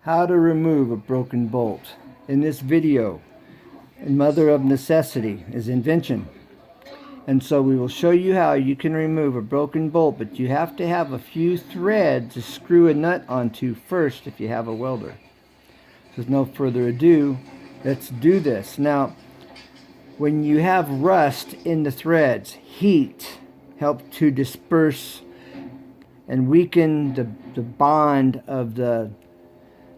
how to remove a broken bolt. In this video, mother of necessity is invention. And so we will show you how you can remove a broken bolt, but you have to have a few threads to screw a nut onto first if you have a welder. So with no further ado, let's do this. Now, when you have rust in the threads, heat helps to disperse and weaken the bond of the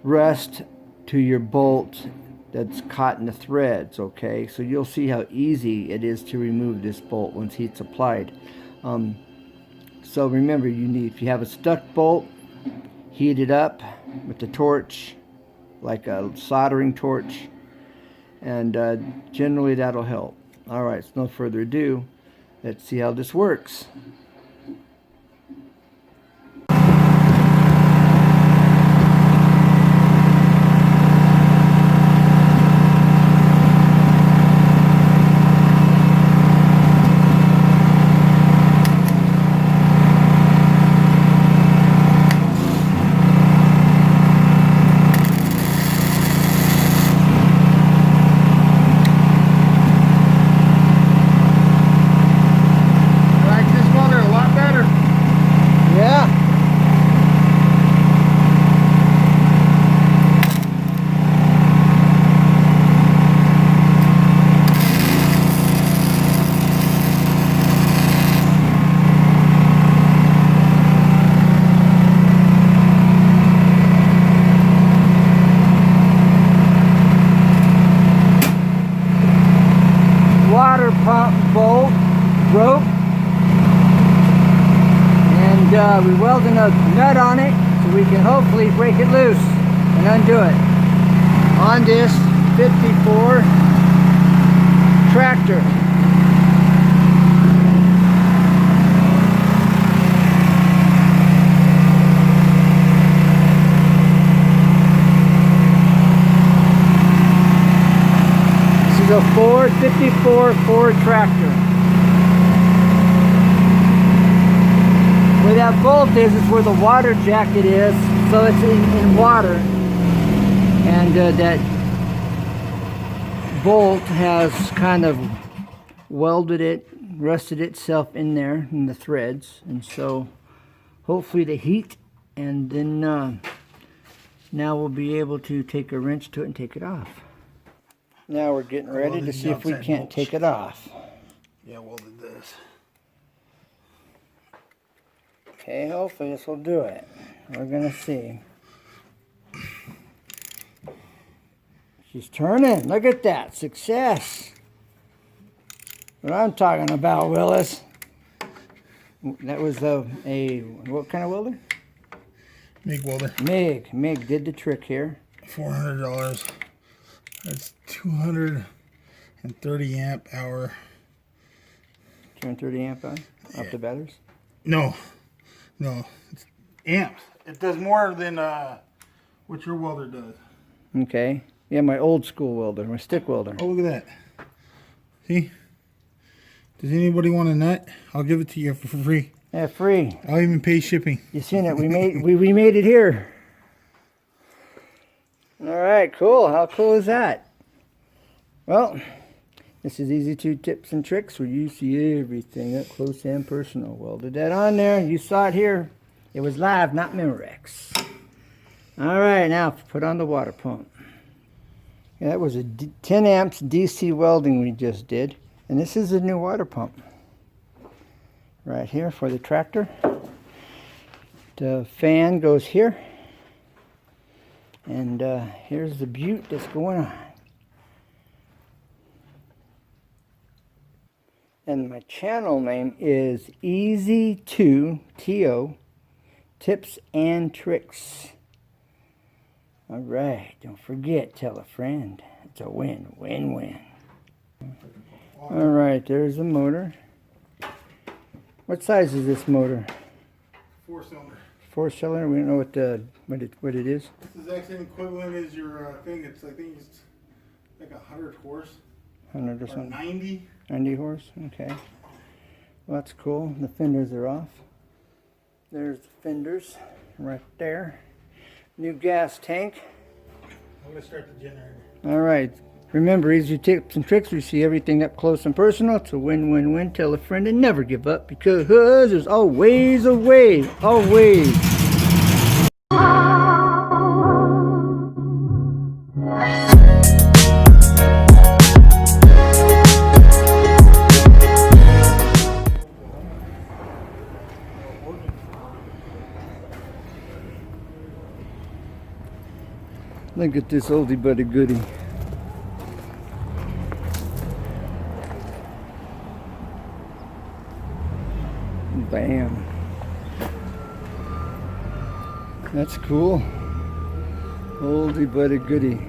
rust to your bolt that's caught in the threads. Okay, so you'll see how easy it is to remove this bolt once heat's applied. So remember, you need, if you have a stuck bolt, heat it up with the torch, like a soldering torch, and generally that'll help. Alright, so no further ado, let's see how this works. Water pump bolt broke, and we're welding a nut on it so we can hopefully break it loose and undo it on this 54 tractor. A Ford 54 Ford tractor. Where that bolt is where the water jacket is, so it's in water, and that bolt has kind of welded it, rusted itself in there in the threads, and so hopefully the heat, and then now we'll be able to take a wrench to it and take it off. Now we're getting ready to see if we can't take it off. Yeah, welded this. Okay, hopefully this will do it. We're gonna see. She's turning. Look at that. Success. What I'm talking about, Willis. That was a what kind of welder? MIG welder. MIG did the trick here. $400. That's 230 amp hour. 230 amp hour? Yeah. Off the batteries? No. It's amps. It does more than what your welder does. Okay. Yeah, my old school welder, my stick welder. Oh, look at that. See? Does anybody want a nut? I'll give it to you for free. Yeah, free. I'll even pay shipping. You seen it? We made it here. All right, cool. How cool is that? Well, this is Easy to Tips and Tricks, where you see everything up close and personal. Welded that on there. You saw it here. It was live, not Memorex. All right, now put on the water pump. Yeah, that was a 10 amps DC welding we just did. And this is a new water pump. Right here for the tractor. The fan goes here. And here's the butte that's going on. And my channel name is easytotipsandtricks. All right, don't forget, tell a friend. It's a win-win-win. All right, there's the motor. What size is this motor? 4-cylinder. 4-cylinder. We don't know what it is. It's the exact same equivalent as your thing. I think it's like 100 horse. 100 or something. 90. 90 horse. Okay. Well, that's cool. The fenders are off. There's the fenders right there. New gas tank. I'm gonna start the generator. All right. Remember, Easy Tips and Tricks, we see everything up close and personal. It's a win-win-win. Tell a friend and never give up, because there's always a way. Always. Look at this oldie but a goodie. Bam. That's cool. Oldie but a goodie.